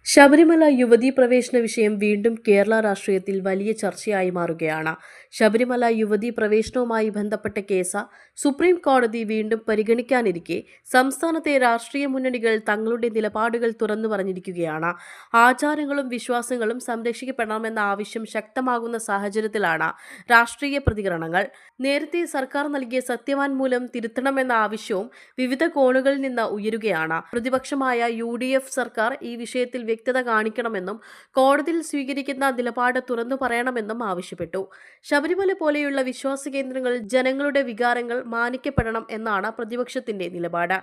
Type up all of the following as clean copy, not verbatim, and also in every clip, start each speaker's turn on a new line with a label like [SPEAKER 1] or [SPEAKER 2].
[SPEAKER 1] ശബരിമല യുവതീ പ്രവേശന വിഷയം വീണ്ടും കേരള രാഷ്ട്രീയത്തിൽ വലിയ ചർച്ചയായി മാറുകയാണ്. ശബരിമല യുവതീ പ്രവേശനവുമായി ബന്ധപ്പെട്ട കേസ് സുപ്രീം കോടതി വീണ്ടും പരിഗണിക്കാനിരിക്കെ സംസ്ഥാനത്തെ രാഷ്ട്രീയ മുന്നണികൾ തങ്ങളുടെ നിലപാടുകൾ തുറന്നു പറഞ്ഞിരിക്കുകയാണ്. ആചാരങ്ങളും വിശ്വാസങ്ങളും സംരക്ഷിക്കപ്പെടണമെന്ന ആവശ്യം ശക്തമാകുന്ന സാഹചര്യത്തിലാണ് രാഷ്ട്രീയ പ്രതികരണങ്ങൾ. നേരത്തെ സർക്കാർ നൽകിയ സത്യവാങ്മൂലം തിരുത്തണമെന്ന ആവശ്യവും വിവിധ കോണുകളിൽ നിന്ന് ഉയരുകയാണ്. പ്രതിപക്ഷമായ UDF സർക്കാർ ഈ വിഷയത്തിൽ വ്യക്തത കാണിക്കണമെന്നും കോടതിയിൽ സ്വീകരിക്കുന്ന നിലപാട് തുറന്നു പറയണമെന്നും ആവശ്യപ്പെട്ടു. ശബരിമല പോലെയുള്ള വിശ്വാസ കേന്ദ്രങ്ങളിൽ ജനങ്ങളുടെ വികാരങ്ങൾ മാനിക്കപ്പെടണം എന്നാണ് പ്രതിപക്ഷത്തിന്റെ നിലപാട്.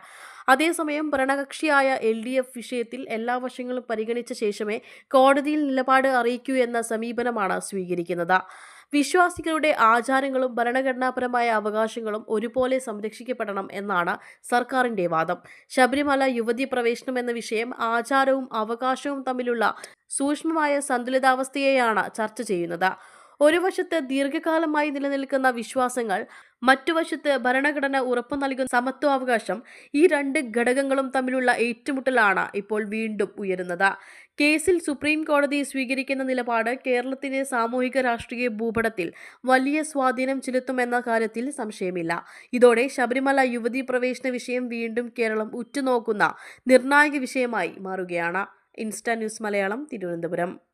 [SPEAKER 1] അതേസമയം ഭരണകക്ഷിയായ LDF വിഷയത്തിൽ എല്ലാ വശങ്ങളും പരിഗണിച്ച ശേഷമേ കോടതിയിൽ നിലപാട് അറിയിക്കൂ എന്ന സമീപനമാണ് സ്വീകരിക്കുന്നത്. വിശ്വാസികളുടെ ആചാരങ്ങളും ഭരണഘടനാപരമായ അവകാശങ്ങളും ഒരുപോലെ സംരക്ഷിക്കപ്പെടണം എന്നാണ് സർക്കാരിന്റെ വാദം. ശബരിമല യുവതീ പ്രവേശനം എന്ന വിഷയം ആചാരവും അവകാശവും തമ്മിലുള്ള സൂക്ഷ്മമായ സന്തുലിതാവസ്ഥയെയാണ് ചർച്ച ചെയ്യുന്നത്. ഒരു വശത്ത് ദീർഘകാലമായി നിലനിൽക്കുന്ന വിശ്വാസങ്ങൾ, മറ്റുവശത്ത് ഭരണഘടന ഉറപ്പു നൽകുന്ന സമത്വാവകാശം, ഈ രണ്ട് ഘടകങ്ങളും തമ്മിലുള്ള ഏറ്റുമുട്ടലാണ് ഇപ്പോൾ വീണ്ടും ഉയരുന്നത്. കേസിൽ സുപ്രീം കോടതി സ്വീകരിക്കുന്ന നിലപാട് കേരളത്തിന്റെ സാമൂഹിക രാഷ്ട്രീയ ഭൂപടത്തിൽ വലിയ സ്വാധീനം ചെലുത്തുമെന്ന കാര്യത്തിൽ സംശയമില്ല. ഇതോടെ ശബരിമല യുവതീ പ്രവേശന വിഷയം വീണ്ടും കേരളം ഉറ്റുനോക്കുന്ന നിർണായക വിഷയമായി മാറുകയാണ്. Insta news Malayalam, Thiruvananthapuram.